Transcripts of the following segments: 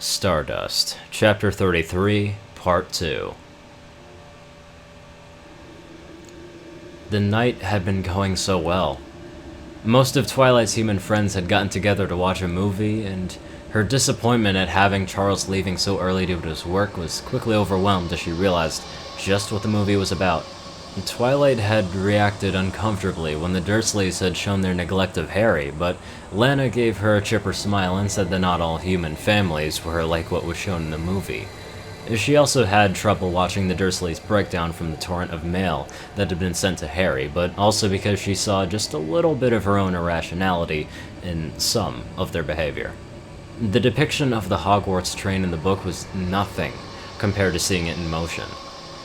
Stardust, Chapter 33, Part 2. The night had been going so well. Most of Twilight's human friends had gotten together to watch a movie, and her disappointment at having Charles leaving so early due to his work was quickly overwhelmed as she realized just what the movie was about. Twilight had reacted uncomfortably when the Dursleys had shown their neglect of Harry, but Lana gave her a chipper smile and said that not all human families were like what was shown in the movie. She also had trouble watching the Dursleys break down from the torrent of mail that had been sent to Harry, but also because she saw just a little bit of her own irrationality in some of their behavior. The depiction of the Hogwarts train in the book was nothing compared to seeing it in motion.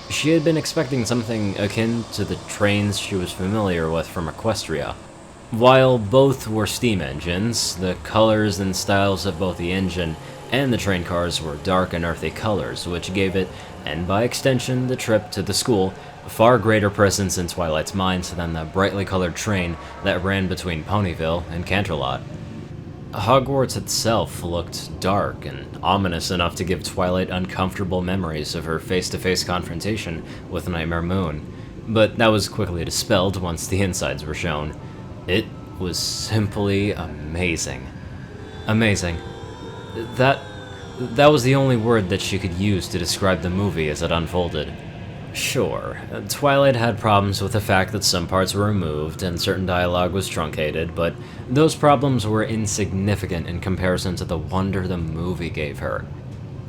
She had been expecting something akin to the trains she was familiar with from Equestria. While both were steam engines, the colors and styles of both the engine and the train cars were dark and earthy colors, which gave it, and by extension the trip to the school, a far greater presence in Twilight's mind than the brightly colored train that ran between Ponyville and Canterlot. Hogwarts itself looked dark and ominous enough to give Twilight uncomfortable memories of her face-to-face confrontation with Nightmare Moon, but that was quickly dispelled once the insides were shown. It was simply amazing. Amazing. That was the only word that she could use to describe the movie as it unfolded. Sure, Twilight had problems with the fact that some parts were removed and certain dialogue was truncated, but those problems were insignificant in comparison to the wonder the movie gave her.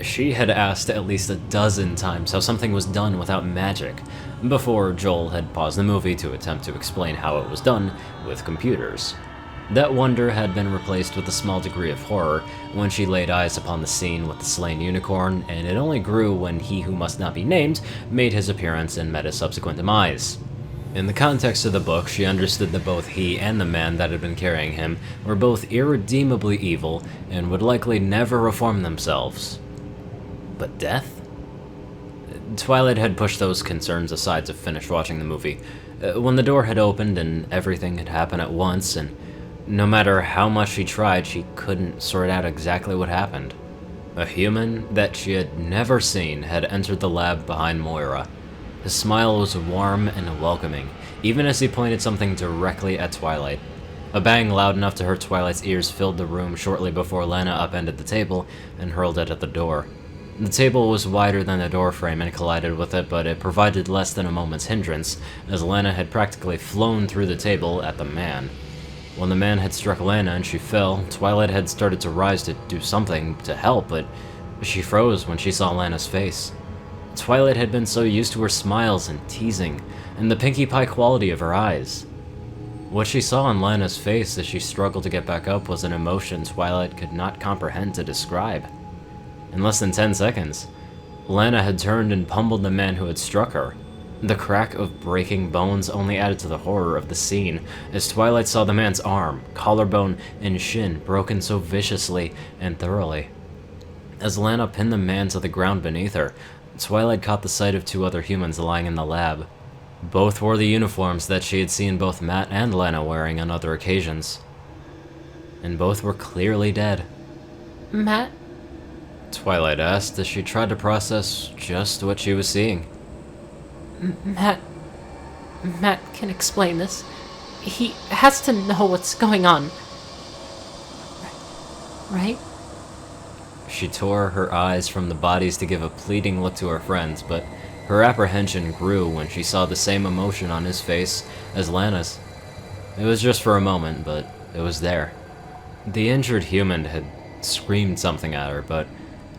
She had asked at least a dozen times how something was done without magic, before Joel had paused the movie to attempt to explain how it was done with computers. That wonder had been replaced with a small degree of horror when she laid eyes upon the scene with the slain unicorn, and it only grew when he who must not be named made his appearance and met his subsequent demise. In the context of the book, she understood that both he and the man that had been carrying him were both irredeemably evil and would likely never reform themselves. But death? Twilight had pushed those concerns aside to finish watching the movie, when the door had opened and everything had happened at once, and no matter how much she tried, she couldn't sort out exactly what happened. A human that she had never seen had entered the lab behind Moira. His smile was warm and welcoming, even as he pointed something directly at Twilight. A bang loud enough to hurt Twilight's ears filled the room shortly before Lana upended the table and hurled it at the door. The table was wider than the doorframe and collided with it, but it provided less than a moment's hindrance, as Lana had practically flown through the table at the man. When the man had struck Lana and she fell, Twilight had started to rise to do something to help, but she froze when she saw Lana's face. Twilight had been so used to her smiles and teasing, and the Pinkie Pie quality of her eyes. What she saw on Lana's face as she struggled to get back up was an emotion Twilight could not comprehend to describe. In less than 10 seconds, Lana had turned and pummeled the man who had struck her. The crack of breaking bones only added to the horror of the scene, as Twilight saw the man's arm, collarbone, and shin broken so viciously and thoroughly. As Lana pinned the man to the ground beneath her, Twilight caught the sight of two other humans lying in the lab. Both wore the uniforms that she had seen both Matt and Lana wearing on other occasions. And both were clearly dead. Matt? Twilight asked as she tried to process just what she was seeing. Matt can explain this. He has to know what's going on. Right? She tore her eyes from the bodies to give a pleading look to her friends, but her apprehension grew when she saw the same emotion on his face as Lana's. It was just for a moment, but it was there. The injured human had screamed something at her, but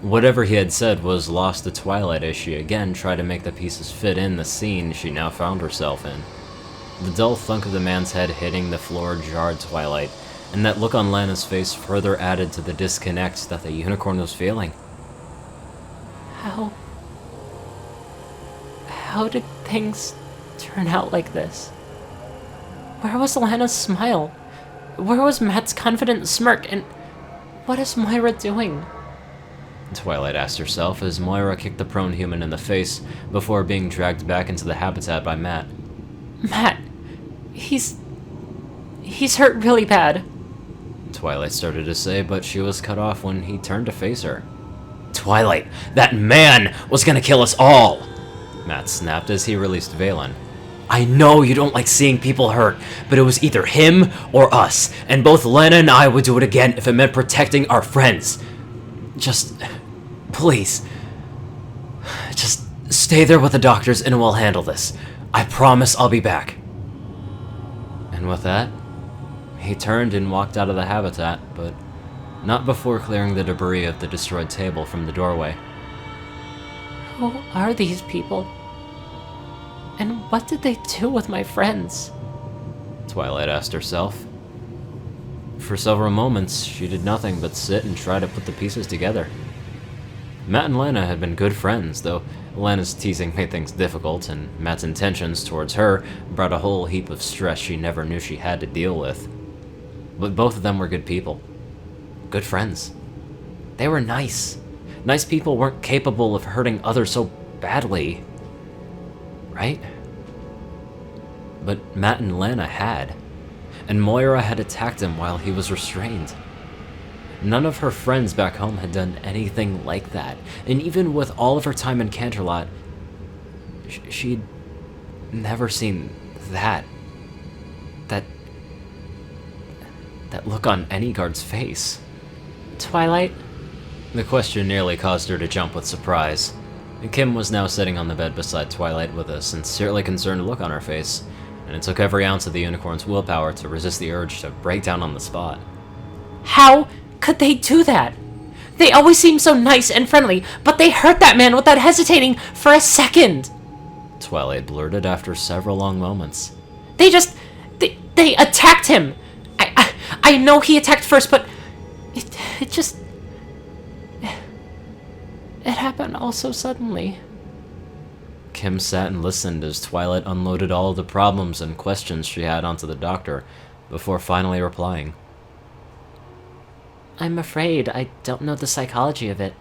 whatever he had said was lost to Twilight as she again tried to make the pieces fit in the scene she now found herself in. The dull thunk of the man's head hitting the floor jarred Twilight, and that look on Lana's face further added to the disconnect that the unicorn was feeling. How did things turn out like this? Where was Lana's smile? Where was Matt's confident smirk? And what is Moira doing? Twilight asked herself as Moira kicked the prone human in the face before being dragged back into the habitat by Matt. Matt, he's hurt really bad. Twilight started to say, but she was cut off when he turned to face her. Twilight, that man was gonna kill us all! Matt snapped as he released Valen. I know you don't like seeing people hurt, but it was either him or us, and both Lena and I would do it again if it meant protecting our friends. Just... please. Just stay there with the doctors and we'll handle this. I promise I'll be back. And with that, he turned and walked out of the habitat, but not before clearing the debris of the destroyed table from the doorway. Who are these people? And what did they do with my friends? Twilight asked herself. For several moments, she did nothing but sit and try to put the pieces together. Matt and Lena had been good friends, though Lena's teasing made things difficult, and Matt's intentions towards her brought a whole heap of stress she never knew she had to deal with. But both of them were good people. Good friends. They were nice. Nice people weren't capable of hurting others so badly. Right? But Matt and Lena had. And Moira had attacked him while he was restrained. None of her friends back home had done anything like that, and even with all of her time in Canterlot, she'd never seen that look on any guard's face. Twilight? The question nearly caused her to jump with surprise. Kim was now sitting on the bed beside Twilight with a sincerely concerned look on her face, and it took every ounce of the unicorn's willpower to resist the urge to break down on the spot. How could they do that? They always seem so nice and friendly, but they hurt that man without hesitating for a second. Twilight blurted after several long moments. They attacked him. I know he attacked first, but it just... It happened all so suddenly. Kim sat and listened as Twilight unloaded all of the problems and questions she had onto the doctor, before finally replying. I'm afraid I don't know the psychology of it.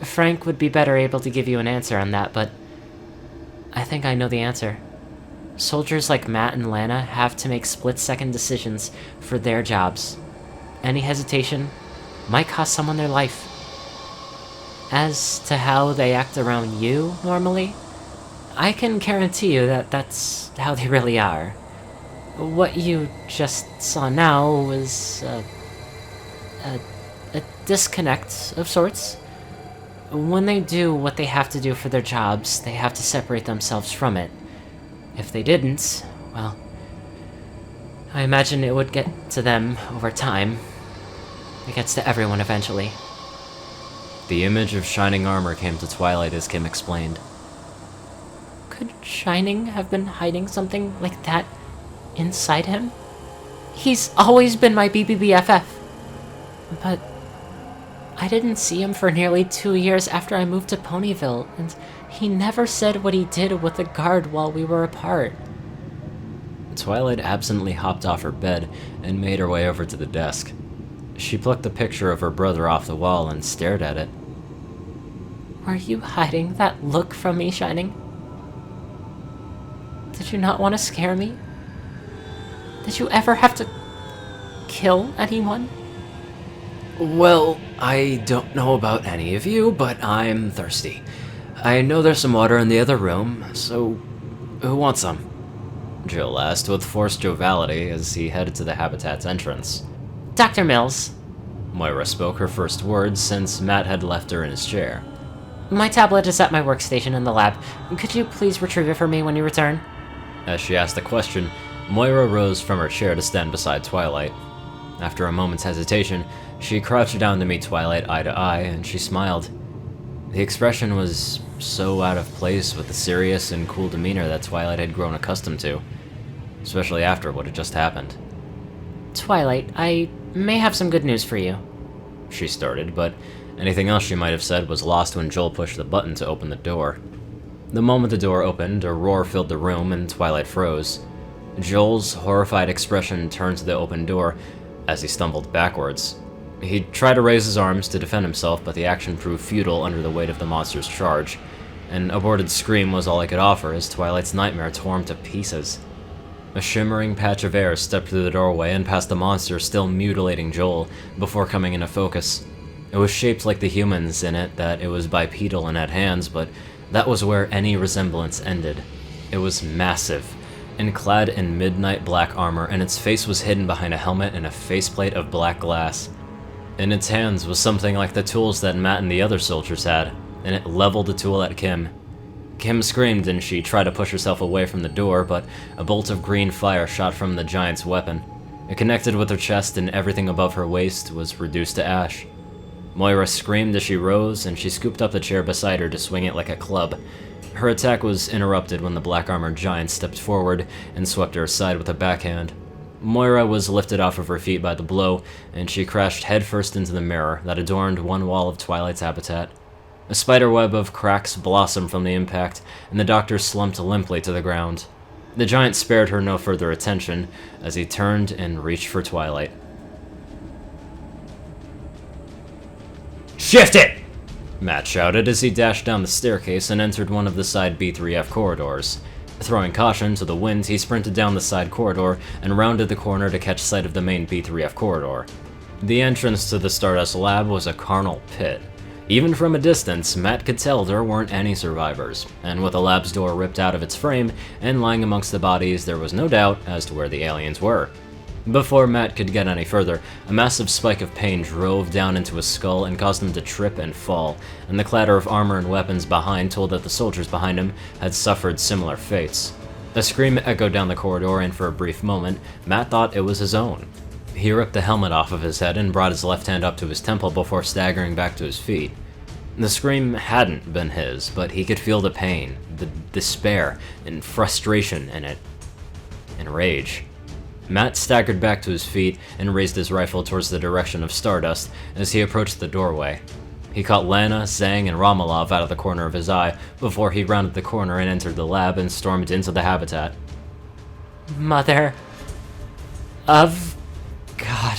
Frank would be better able to give you an answer on that, but I think I know the answer. Soldiers like Matt and Lana have to make split-second decisions for their jobs. Any hesitation might cost someone their life. As to how they act around you, normally, I can guarantee you that that's how they really are. What you just saw now was a disconnect of sorts. When they do what they have to do for their jobs, they have to separate themselves from it. If they didn't, well, I imagine it would get to them over time. It gets to everyone eventually. The image of shining armor came to Twilight as Kim explained. Could Shining have been hiding something like that inside him? He's always been my BBBFF. But I didn't see him for nearly 2 years after I moved to Ponyville, and he never said what he did with the guard while we were apart. Twilight absently hopped off her bed and made her way over to the desk. She plucked the picture of her brother off the wall and stared at it. Were you hiding that look from me, Shining? Did you not want to scare me? Did you ever have to kill anyone? Well, I don't know about any of you, but I'm thirsty. I know there's some water in the other room, so who wants some? Jill asked with forced joviality as he headed to the habitat's entrance. Dr. Mills. Moira spoke her first words since Matt had left her in his chair. My tablet is at my workstation in the lab. Could you please retrieve it for me when you return? As she asked the question, Moira rose from her chair to stand beside Twilight. After a moment's hesitation, she crouched down to meet Twilight eye to eye, and she smiled. The expression was so out of place with the serious and cool demeanor that Twilight had grown accustomed to, especially after what had just happened. Twilight, I may have some good news for you. She started, but anything else she might have said was lost when Joel pushed the button to open the door. The moment the door opened, a roar filled the room and Twilight froze. Joel's horrified expression turned to the open door as he stumbled backwards. He tried to raise his arms to defend himself, but the action proved futile under the weight of the monster's charge. An aborted scream was all he could offer as Twilight's nightmare tore him to pieces. A shimmering patch of air stepped through the doorway and past the monster still mutilating Joel before coming into focus. It was shaped like the humans in it, that it was bipedal and had hands, but that was where any resemblance ended. It was massive, and clad in midnight black armor, and its face was hidden behind a helmet and a faceplate of black glass. In its hands was something like the tools that Matt and the other soldiers had, and it leveled the tool at Kim. Kim screamed and she tried to push herself away from the door, but a bolt of green fire shot from the giant's weapon. It connected with her chest, and everything above her waist was reduced to ash. Moira screamed as she rose, and she scooped up the chair beside her to swing it like a club. Her attack was interrupted when the black-armored giant stepped forward and swept her aside with a backhand. Moira was lifted off of her feet by the blow, and she crashed headfirst into the mirror that adorned one wall of Twilight's habitat. A spiderweb of cracks blossomed from the impact, and the doctor slumped limply to the ground. The giant spared her no further attention as he turned and reached for Twilight. "Shift it!" Matt shouted as he dashed down the staircase and entered one of the side B3F corridors. Throwing caution to the wind, he sprinted down the side corridor and rounded the corner to catch sight of the main B3F corridor. The entrance to the Stardust lab was a carnal pit. Even from a distance, Matt could tell there weren't any survivors, and with the lab's door ripped out of its frame and lying amongst the bodies, there was no doubt as to where the aliens were. Before Matt could get any further, a massive spike of pain drove down into his skull and caused him to trip and fall, and the clatter of armor and weapons behind told that the soldiers behind him had suffered similar fates. A scream echoed down the corridor, and for a brief moment, Matt thought it was his own. He ripped the helmet off of his head and brought his left hand up to his temple before staggering back to his feet. The scream hadn't been his, but he could feel the pain, the despair, and frustration in it, and rage. Matt staggered back to his feet and raised his rifle towards the direction of Stardust as he approached the doorway. He caught Lana, Zhang, and Romalov out of the corner of his eye before he rounded the corner and entered the lab and stormed into the habitat. Mother of God,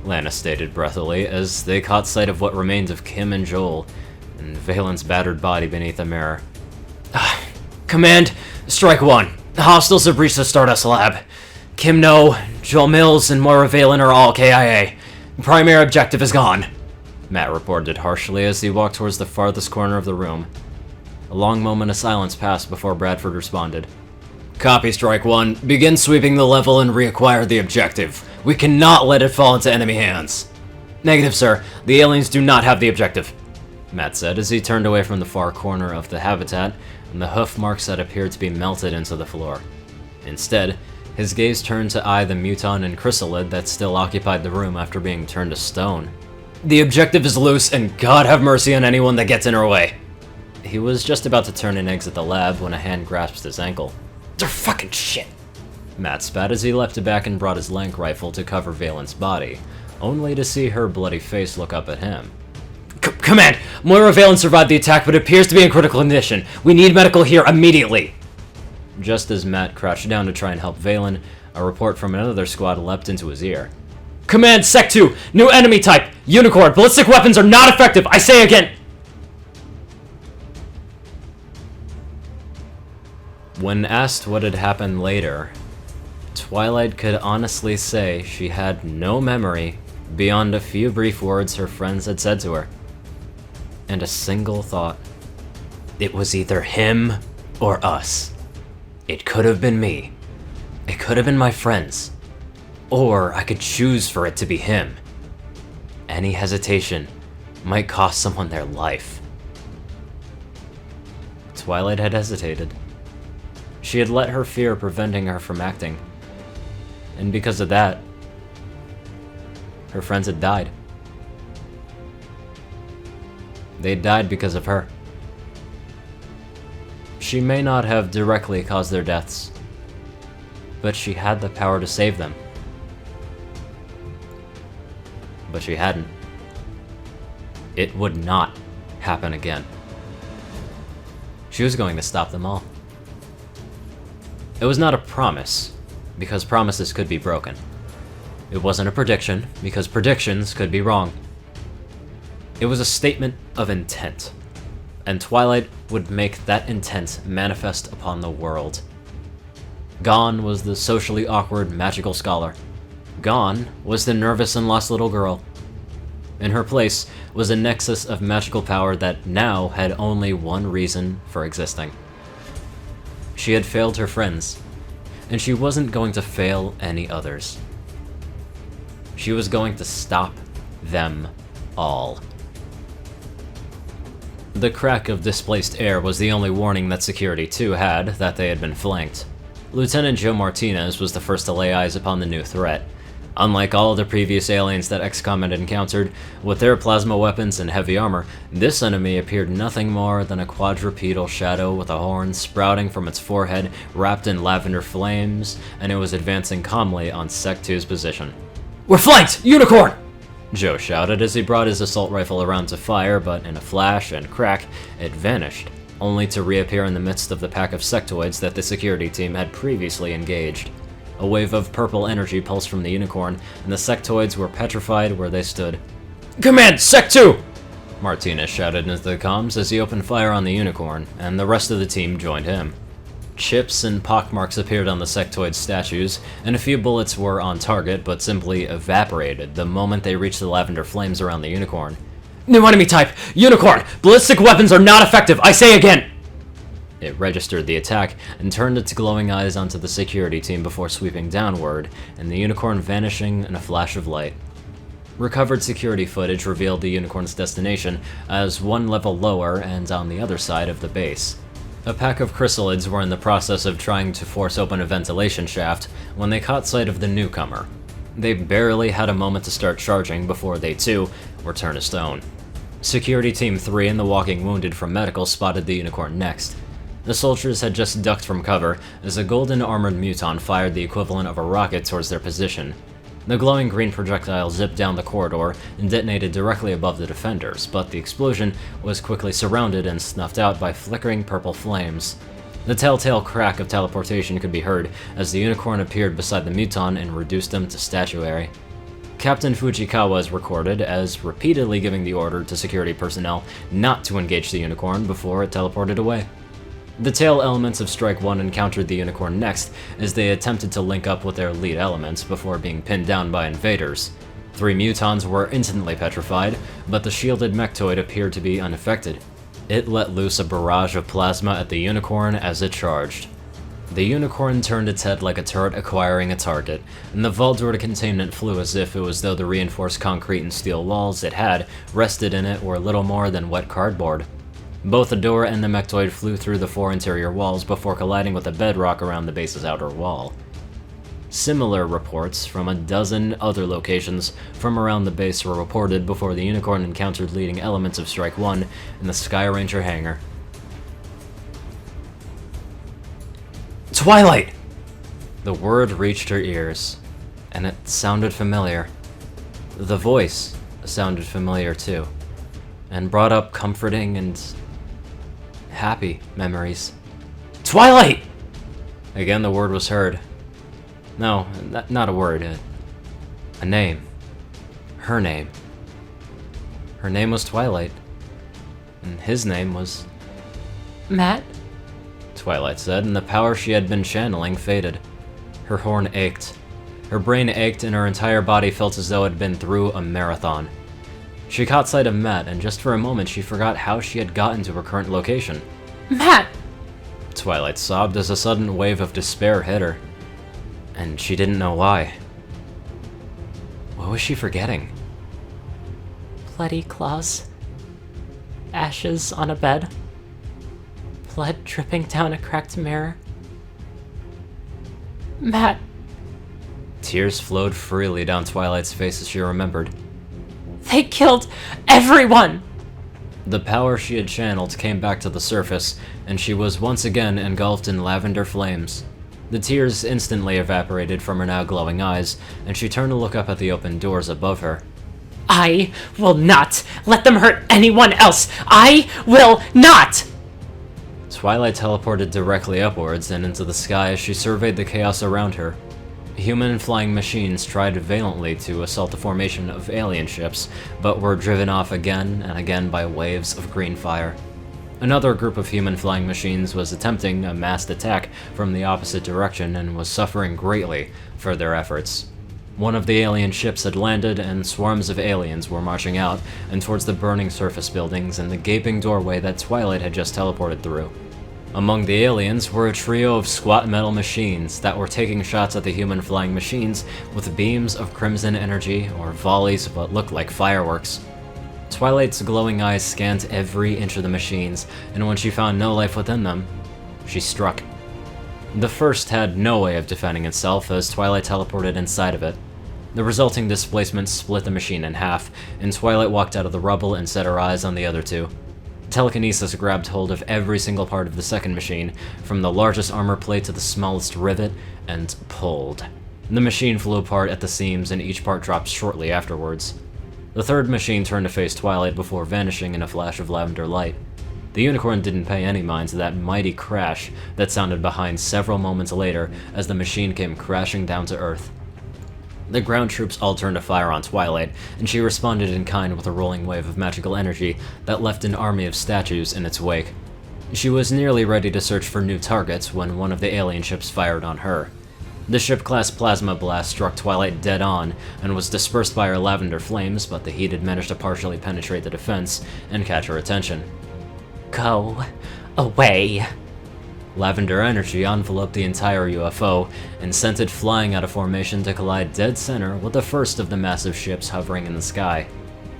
Lana stated breathily as they caught sight of what remained of Kim and Joel and Valen's battered body beneath a mirror. "Command, Strike 1. Hostiles have breached the Stardust lab. Kim No, Joel Mills, and Moira Valen are all KIA. Primary objective is gone," Matt reported harshly as he walked towards the farthest corner of the room. A long moment of silence passed before Bradford responded. "Copy, Strike 1. Begin sweeping the level and reacquire the objective. We cannot let it fall into enemy hands." "Negative, sir. The aliens do not have the objective," Matt said as he turned away from the far corner of the habitat and the hoof marks that appeared to be melted into the floor. Instead, his gaze turned to eye the muton and chrysalid that still occupied the room after being turned to stone. "The objective is loose, and God have mercy on anyone that gets in our way." He was just about to turn and exit the lab when a hand grasped his ankle. "They're fucking shit," Matt spat as he leapt back and brought his lank rifle to cover Valen's body, only to see her bloody face look up at him. "Command! Moira Valen survived the attack but appears to be in critical condition. We need medical here immediately." Just as Matt crouched down to try and help Valen, a report from another squad leapt into his ear. "Command, Sec 2! New enemy type! Unicorn! Ballistic weapons are not effective! I say again!" When asked what had happened later, Twilight could honestly say she had no memory beyond a few brief words her friends had said to her. And a single thought. It was either him or us. It could have been me. It could have been my friends. Or I could choose for it to be him. Any hesitation might cost someone their life. Twilight had hesitated. She had let her fear preventing her from acting. And because of that, her friends had died. They died because of her. She may not have directly caused their deaths, but she had the power to save them. But she hadn't. It would not happen again. She was going to stop them all. It was not a promise, because promises could be broken. It wasn't a prediction, because predictions could be wrong. It was a statement of intent, and Twilight would make that intent manifest upon the world. Gone was the socially awkward magical scholar. Gone was the nervous and lost little girl. In her place was a nexus of magical power that now had only one reason for existing. She had failed her friends, and she wasn't going to fail any others. She was going to stop them all. The crack of displaced air was the only warning that Security 2 had that they had been flanked. Lieutenant Joe Martinez was the first to lay eyes upon the new threat. Unlike all of the previous aliens that XCOM had encountered, with their plasma weapons and heavy armor, this enemy appeared nothing more than a quadrupedal shadow with a horn sprouting from its forehead wrapped in lavender flames, and it was advancing calmly on Sec 2's position. "We're flanked! Unicorn!" Joe shouted as he brought his assault rifle around to fire, but in a flash and crack, it vanished, only to reappear in the midst of the pack of sectoids that the security team had previously engaged. A wave of purple energy pulsed from the unicorn, and the sectoids were petrified where they stood. "Command, Sec 2!" Martinez shouted into the comms as he opened fire on the unicorn, and the rest of the team joined him. Chips and pockmarks appeared on the sectoid statues, and a few bullets were on target but simply evaporated the moment they reached the lavender flames around the unicorn. "New enemy type! Unicorn! Ballistic weapons are not effective! I say again!" It registered the attack and turned its glowing eyes onto the security team before sweeping downward, and the unicorn vanishing in a flash of light. Recovered security footage revealed the unicorn's destination as one level lower and on the other side of the base. A pack of chrysalids were in the process of trying to force open a ventilation shaft when they caught sight of the newcomer. They barely had a moment to start charging before they too were turned to stone. Security Team 3 and the walking wounded from medical spotted the unicorn next. The soldiers had just ducked from cover as a golden armored muton fired the equivalent of a rocket towards their position. The glowing green projectile zipped down the corridor and detonated directly above the defenders, but the explosion was quickly surrounded and snuffed out by flickering purple flames. The telltale crack of teleportation could be heard as the unicorn appeared beside the muton and reduced them to statuary. Captain Fujikawa is recorded as repeatedly giving the order to security personnel not to engage the unicorn before it teleported away. The tail elements of Strike 1 encountered the unicorn next as they attempted to link up with their lead elements before being pinned down by invaders. 3 mutons were instantly petrified, but the shielded mechtoid appeared to be unaffected. It let loose a barrage of plasma at the unicorn as it charged. The unicorn turned its head like a turret acquiring a target, and the vault door to containment flew as if it was though the reinforced concrete and steel walls it had rested in it were little more than wet cardboard. Both the door and the mechtoid flew through the 4 interior walls before colliding with the bedrock around the base's outer wall. Similar reports from a dozen other locations from around the base were reported before the unicorn encountered leading elements of Strike 1 in the Sky Ranger hangar. "Twilight!" The word reached her ears, and it sounded familiar. The voice sounded familiar too, and brought up comforting and happy memories. "Twilight!" Again the word was heard. No, not a word, a name. Her name. Her name was Twilight, and his name was... Matt? Twilight said, and the power she had been channeling faded. Her horn ached. Her brain ached, and her entire body felt as though it had been through a marathon. She caught sight of Matt, and just for a moment she forgot how she had gotten to her current location. Matt! Twilight sobbed as a sudden wave of despair hit her. And she didn't know why. What was she forgetting? Bloody claws. Ashes on a bed. Blood dripping down a cracked mirror. Matt! Tears flowed freely down Twilight's face as she remembered. They killed everyone! The power she had channeled came back to the surface, and she was once again engulfed in lavender flames. The tears instantly evaporated from her now glowing eyes, and she turned to look up at the open doors above her. I will not let them hurt anyone else! I will not! Twilight teleported directly upwards and into the sky as she surveyed the chaos around her. Human and flying machines tried valiantly to assault the formation of alien ships, but were driven off again and again by waves of green fire. Another group of human flying machines was attempting a massed attack from the opposite direction and was suffering greatly for their efforts. One of the alien ships had landed, and swarms of aliens were marching out and towards the burning surface buildings and the gaping doorway that Twilight had just teleported through. Among the aliens were a trio of squat metal machines that were taking shots at the human flying machines with beams of crimson energy or volleys of what looked like fireworks. Twilight's glowing eyes scanned every inch of the machines, and when she found no life within them, she struck. The first had no way of defending itself as Twilight teleported inside of it. The resulting displacement split the machine in half, and Twilight walked out of the rubble and set her eyes on the other two. Telekinesis grabbed hold of every single part of the second machine, from the largest armor plate to the smallest rivet, and pulled. The machine flew apart at the seams, and each part dropped shortly afterwards. The third machine turned to face Twilight before vanishing in a flash of lavender light. The unicorn didn't pay any mind to that mighty crash that sounded behind several moments later as the machine came crashing down to Earth. The ground troops all turned to fire on Twilight, and she responded in kind with a rolling wave of magical energy that left an army of statues in its wake. She was nearly ready to search for new targets when one of the alien ships fired on her. The ship-class plasma blast struck Twilight dead on and was dispersed by her lavender flames, but the heat had managed to partially penetrate the defense and catch her attention. Go away. Lavender energy enveloped the entire UFO and sent it flying out of formation to collide dead center with the first of the massive ships hovering in the sky.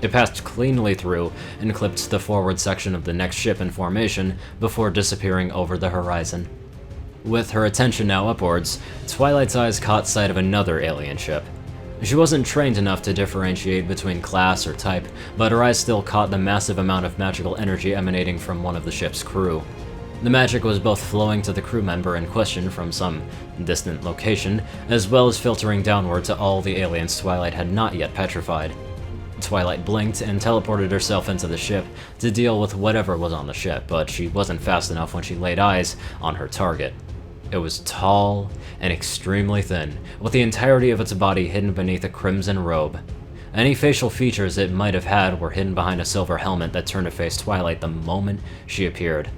It passed cleanly through and clipped the forward section of the next ship in formation before disappearing over the horizon. With her attention now upwards, Twilight's eyes caught sight of another alien ship. She wasn't trained enough to differentiate between class or type, but her eyes still caught the massive amount of magical energy emanating from one of the ship's crew. The magic was both flowing to the crew member in question from some distant location, as well as filtering downward to all the aliens Twilight had not yet petrified. Twilight blinked and teleported herself into the ship to deal with whatever was on the ship, but she wasn't fast enough when she laid eyes on her target. It was tall and extremely thin, with the entirety of its body hidden beneath a crimson robe. Any facial features it might have had were hidden behind a silver helmet that turned to face Twilight the moment she appeared.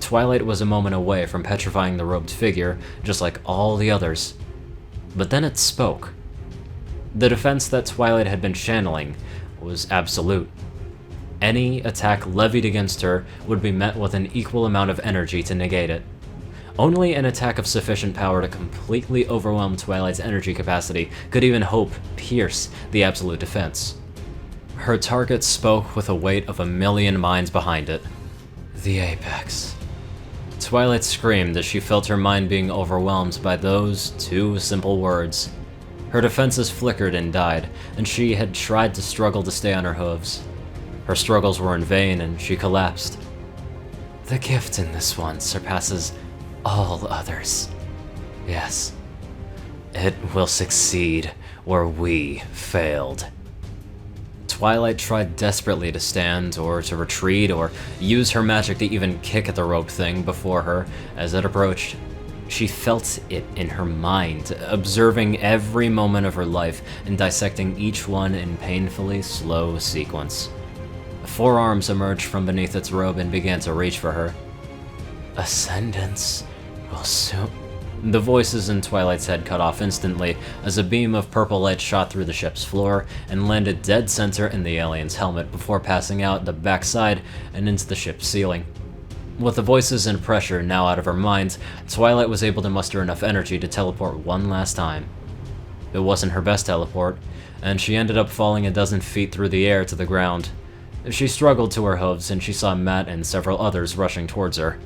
Twilight was a moment away from petrifying the robed figure, just like all the others. But then it spoke. The defense that Twilight had been channeling was absolute. Any attack levied against her would be met with an equal amount of energy to negate it. Only an attack of sufficient power to completely overwhelm Twilight's energy capacity could even hope pierce the absolute defense. Her target spoke with a weight of 1,000,000 minds behind it. The Apex. Twilight screamed as she felt her mind being overwhelmed by those two simple words. Her defenses flickered and died, and she had tried to struggle to stay on her hooves. Her struggles were in vain, and she collapsed. The gift in this one surpasses all others. Yes, it will succeed where we failed. Twilight tried desperately to stand, or to retreat, or use her magic to even kick at the rope thing before her as it approached. She felt it in her mind, observing every moment of her life and dissecting each one in painfully slow sequence. 4 arms emerged from beneath its robe and began to reach for her. Ascendance will soon... The voices in Twilight's head cut off instantly as a beam of purple light shot through the ship's floor and landed dead center in the alien's helmet before passing out the backside and into the ship's ceiling. With the voices and pressure now out of her mind, Twilight was able to muster enough energy to teleport one last time. It wasn't her best teleport, and she ended up falling a dozen feet through the air to the ground. She struggled to her hooves and she saw Matt and several others rushing towards her.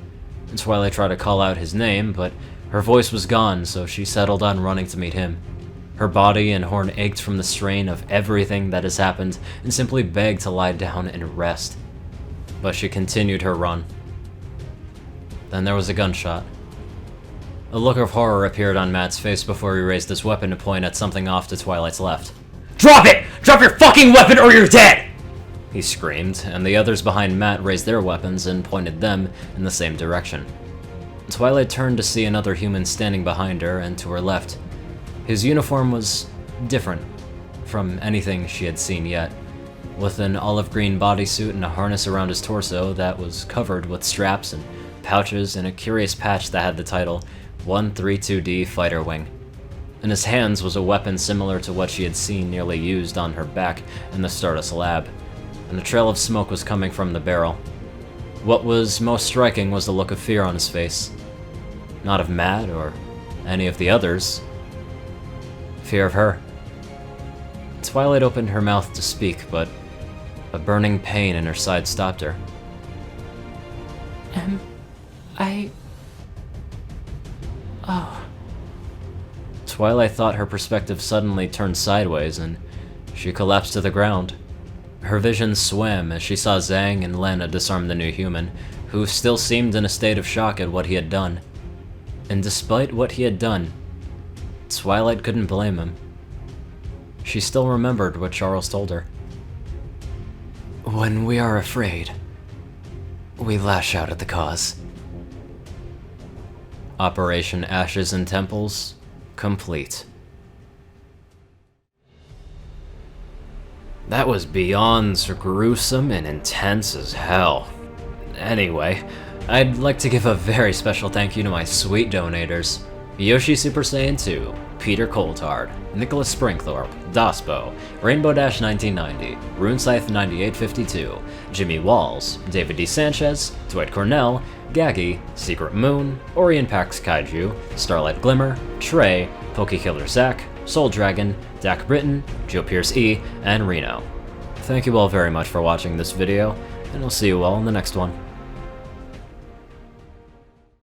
Twilight tried to call out his name, but her voice was gone, so she settled on running to meet him. Her body and horn ached from the strain of everything that has happened and simply begged to lie down and rest. But she continued her run. Then there was a gunshot. A look of horror appeared on Matt's face before he raised his weapon to point at something off to Twilight's left. "Drop it! Drop your fucking weapon or you're dead!" he screamed, and the others behind Matt raised their weapons and pointed them in the same direction. Twilight turned to see another human standing behind her and to her left. His uniform was different from anything she had seen yet, with an olive-green bodysuit and a harness around his torso that was covered with straps and pouches and a curious patch that had the title 132D Fighter Wing. In his hands was a weapon similar to what she had seen nearly used on her back in the Stardust lab, and a trail of smoke was coming from the barrel. What was most striking was the look of fear on his face. Not of Matt or any of the others. Fear of her. Twilight opened her mouth to speak, but a burning pain in her side stopped her. Oh. Twilight thought her perspective suddenly turned sideways, and she collapsed to the ground. Her vision swam as she saw Zhang and Lena disarm the new human, who still seemed in a state of shock at what he had done. And despite what he had done, Twilight couldn't blame him. She still remembered what Charles told her. When we are afraid, we lash out at the cause. Operation Ashes and Temples complete. That was beyond gruesome and intense as hell. Anyway, I'd like to give a very special thank you to my sweet donators: Yoshi Super Saiyan 2, Peter Coulthard, Nicholas Springthorpe, Dospo, Rainbow Dash 1990, Runescythe 9852, Jimmy Walls, David D. Sanchez, Dwight Cornel, Gagi, Secret Moon, ORIAN KAIJU, Starlight Glimmer, Trey, Pokekillerzach, SoulDragon, Dak Britton, Joe Pierce E, and Reno. Thank you all very much for watching this video, and I'll see you all in the next one.